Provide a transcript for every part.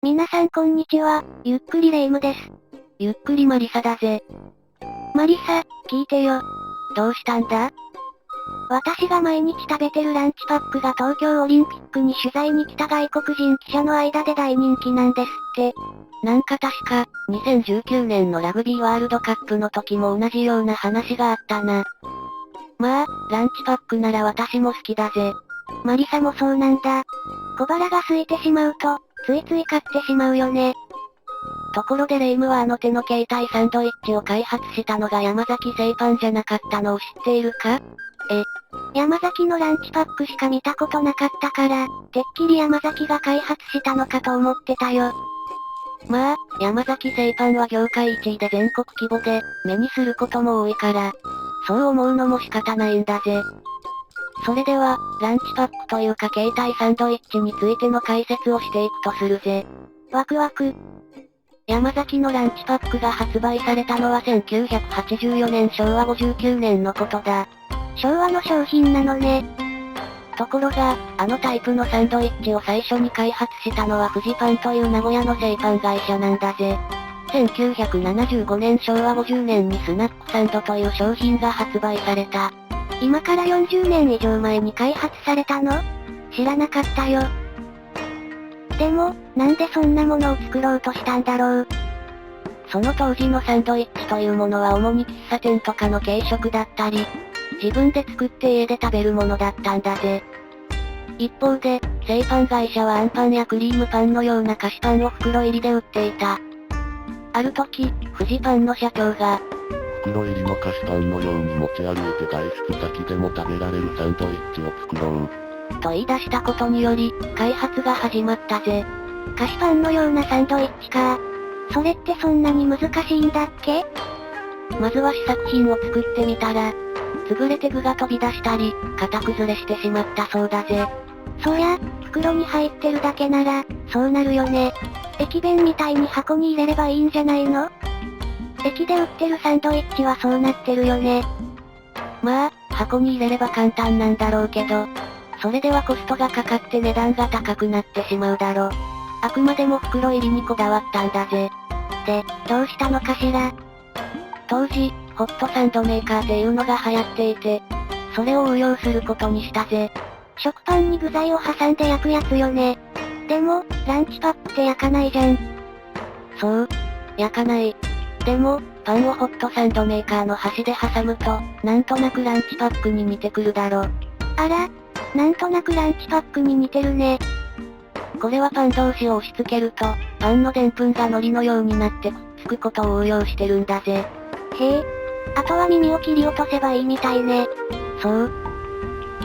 皆さんこんにちは、ゆっくりレ夢ムです。ゆっくりマリサだぜ。マリサ、聞いてよ。どうしたんだ？私が毎日食べてるランチパックが東京オリンピックに取材に来た外国人記者の間で大人気なんですって。なんか確か、2019年のラグビーワールドカップの時も同じような話があったな。まあ、ランチパックなら私も好きだぜ。マリサもそうなんだ。小腹が空いてしまうと、ついつい買ってしまうよね。ところでレ夢ムはあの手の携帯サンドイッチを開発したのが山崎製パンじゃなかったのを知っているか？山崎のランチパックしか見たことなかったから、てっきり山崎が開発したのかと思ってたよ。まあ、山崎製パンは業界1位で全国規模で、目にすることも多いから、そう思うのも仕方ないんだぜ。それでは、ランチパックというか携帯サンドイッチについての解説をしていくとするぜ。ワクワク。山崎のランチパックが発売されたのは1984年昭和59年のことだ。昭和の商品なのね。ところが、あのタイプのサンドイッチを最初に開発したのはフジパンという名古屋の製パン会社なんだぜ。1975年昭和50年にスナックサンドという商品が発売された。今から40年以上前に開発されたの？知らなかったよ。でも、なんでそんなものを作ろうとしたんだろう。その当時のサンドイッチというものは主に喫茶店とかの軽食だったり、自分で作って家で食べるものだったんだぜ。一方で、製パン会社はアンパンやクリームパンのような菓子パンを袋入りで売っていた。ある時、フジパンの社長が、袋入りの菓子パンのように持ち歩いて外出先でも食べられるサンドイッチを作ろう。と言い出したことにより、開発が始まったぜ。菓子パンのようなサンドイッチか。それってそんなに難しいんだっけ？まずは試作品を作ってみたら、潰れて具が飛び出したり、型崩れしてしまったそうだぜ。そりゃ、袋に入ってるだけなら、そうなるよね。駅弁みたいに箱に入れればいいんじゃないの？駅で売ってるサンドイッチはそうなってるよね。まあ、箱に入れれば簡単なんだろうけど、それではコストがかかって値段が高くなってしまうだろ。あくまでも袋入りにこだわったんだぜ。で、どうしたのかしら？当時、ホットサンドメーカーっていうのが流行っていて、それを応用することにしたぜ。食パンに具材を挟んで焼くやつよね。でも、ランチパックって焼かないじゃん。そう、焼かない。でも、パンをホットサンドメーカーの端で挟むと、なんとなくランチパックに似てくるだろ。あら、なんとなくランチパックに似てるね。これはパン同士を押し付けると、パンの澱粉が海苔のようになってくっつくことを応用してるんだぜ。へえ。あとは耳を切り落とせばいいみたいね。そう。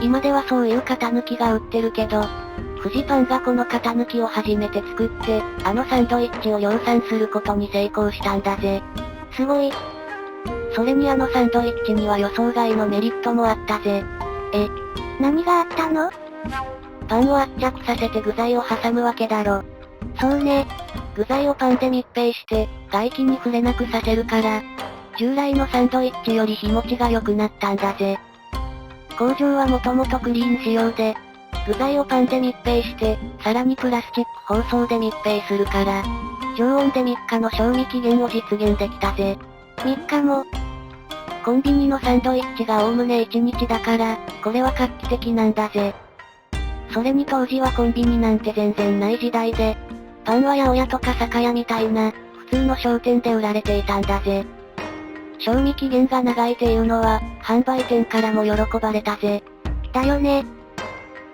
今ではそういう型抜きが売ってるけど、フジパンがこの型抜きを初めて作って、あのサンドイッチを量産することに成功したんだぜ。すごい。それにあのサンドイッチには予想外のメリットもあったぜ。何があったの？パンを圧着させて具材を挟むわけだろ。そうね。具材をパンで密閉して、外気に触れなくさせるから、従来のサンドイッチより日持ちが良くなったんだぜ。工場はもともとクリーン仕様で、具材をパンで密閉して、さらにプラスチック包装で密閉するから、常温で3日の賞味期限を実現できたぜ。3日も。コンビニのサンドイッチがおおむね1日だから、これは画期的なんだぜ。それに当時はコンビニなんて全然ない時代で、パンは八百屋とか酒屋みたいな、普通の商店で売られていたんだぜ。賞味期限が長いっていうのは、販売店からも喜ばれたぜ。だよね。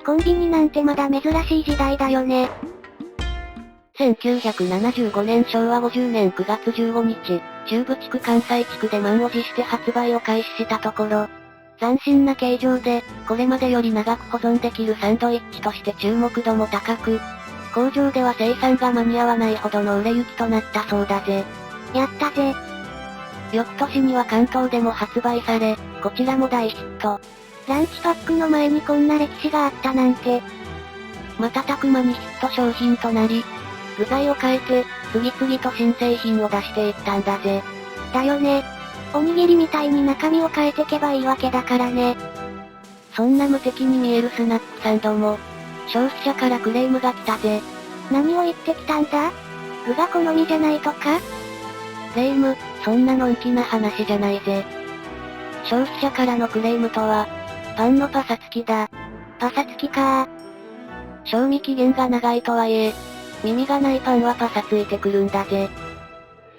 コンビニなんてまだ珍しい時代だよね。1975年昭和50年9月15日、中部地区関西地区で満を持して発売を開始したところ、斬新な形状で、これまでより長く保存できるサンドイッチとして注目度も高く、工場では生産が間に合わないほどの売れ行きとなったそうだぜ。やったぜ。翌年には関東でも発売され、こちらも大ヒット。ランチパックの前にこんな歴史があったなんて。瞬く間にヒット商品となり、具材を変えて、次々と新製品を出していったんだぜ。だよね。おにぎりみたいに中身を変えてけばいいわけだからね。そんな無敵に見えるスナックサンドも、消費者からクレームが来たぜ。何を言ってきたんだ？具が好みじゃないとか？レイム、そんなのんきな話じゃないぜ。消費者からのクレームとは、パンのパサつきだ。パサつきかー。賞味期限が長いとはいえ、耳がないパンはパサついてくるんだぜ。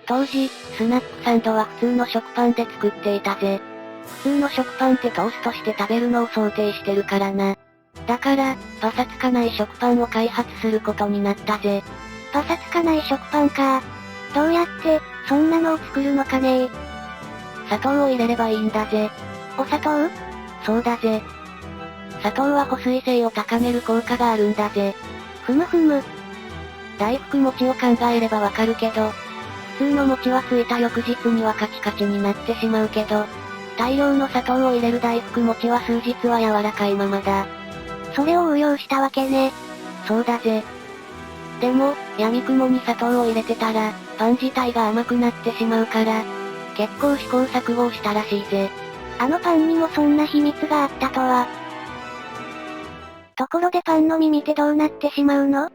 当時、スナックサンドは普通の食パンで作っていたぜ。普通の食パンってトーストして食べるのを想定してるからな。だから、パサつかない食パンを開発することになったぜ。パサつかない食パンか。どうやって、そんなのを作るのかねー。砂糖を入れればいいんだぜ。お砂糖？そうだぜ。砂糖は保水性を高める効果があるんだぜ。ふむふむ。大福餅を考えればわかるけど、普通の餅はついた翌日にはカチカチになってしまうけど、大量の砂糖を入れる大福餅は数日は柔らかいままだ。それを応用したわけね。そうだぜ。でも、闇雲に砂糖を入れてたら、パン自体が甘くなってしまうから、結構試行錯誤をしたらしいぜ。あのパンにもそんな秘密があったとは。ところでパンの耳ってどうなってしまうの？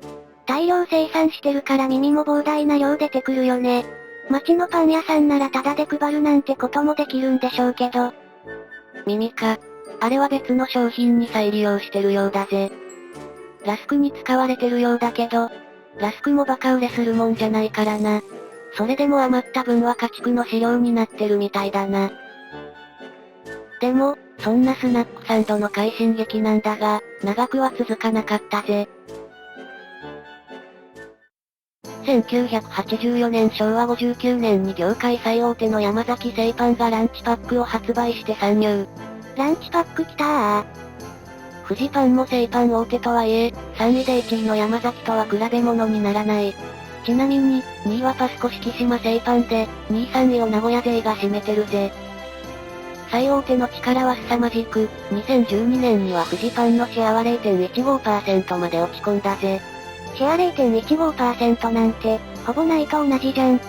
大量生産してるから耳も膨大な量出てくるよね。街のパン屋さんならタダで配るなんてこともできるんでしょうけど。耳か。あれは別の商品に再利用してるようだぜ。ラスクに使われてるようだけど、ラスクもバカ売れするもんじゃないからな。それでも余った分は家畜の飼料になってるみたいだな。でも、そんなスナックサンドの快進撃なんだが、長くは続かなかったぜ。1984年昭和59年に業界最大手の山崎製パンがランチパックを発売して参入。ランチパックきたー。フジパンも製パン大手とはいえ、3位で1位の山崎とは比べ物にならない。ちなみに、2位はパスコ敷島製パンで、2位3位を名古屋勢が占めてるぜ。最大手の力は凄まじく、2012年にはフジパンのシェアは 0.15% まで落ち込んだぜ。シェア 0.15% なんて、ほぼないと同じじゃん。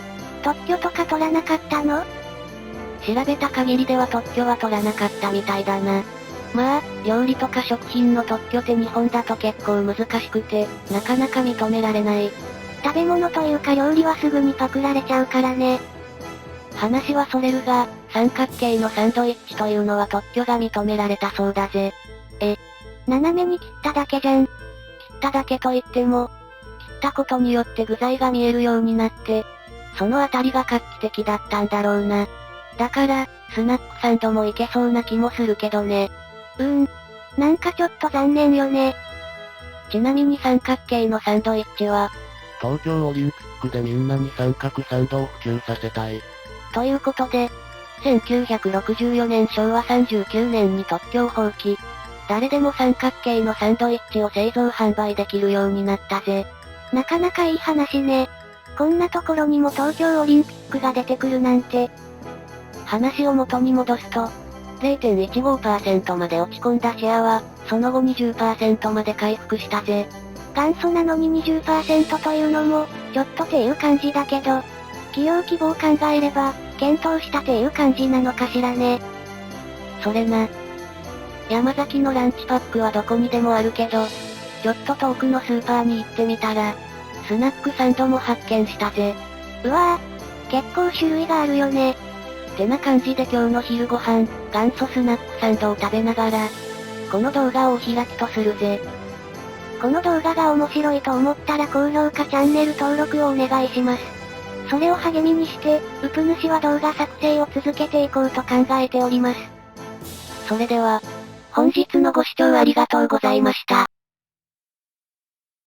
特許とか取らなかったの？調べた限りでは特許は取らなかったみたいだな。まあ、料理とか食品の特許って日本だと結構難しくて、なかなか認められない。食べ物というか料理はすぐにパクられちゃうからね。話はそれるが、三角形のサンドイッチというのは特許が認められたそうだぜ。斜めに切っただけじゃん。切っただけと言っても、切ったことによって具材が見えるようになって、そのあたりが画期的だったんだろうな。だから、スナックサンドもいけそうな気もするけどね。なんかちょっと残念よね。ちなみに三角形のサンドイッチは、東京オリンピックでみんなに三角サンドを普及させたい。ということで、1964年昭和39年に特許を放棄。誰でも三角形のサンドイッチを製造販売できるようになったぜ。なかなかいい話ね。こんなところにも東京オリンピックが出てくるなんて。話を元に戻すと、0.15% まで落ち込んだシェアは、その後 20% まで回復したぜ。元祖なのに 20% というのも、ちょっとっていう感じだけど、企業規模を考えれば、検討したっていう感じなのかしらね。それな。山崎のランチパックはどこにでもあるけど、ちょっと遠くのスーパーに行ってみたら、スナックサンドも発見したぜ。うわぁ、結構種類があるよね。ってな感じで今日の昼ご飯、元祖スナックサンドを食べながら、この動画をお開きとするぜ。この動画が面白いと思ったら高評価チャンネル登録をお願いします。それを励みにして、ウプ主は動画作成を続けていこうと考えております。それでは、本日のご視聴ありがとうございました。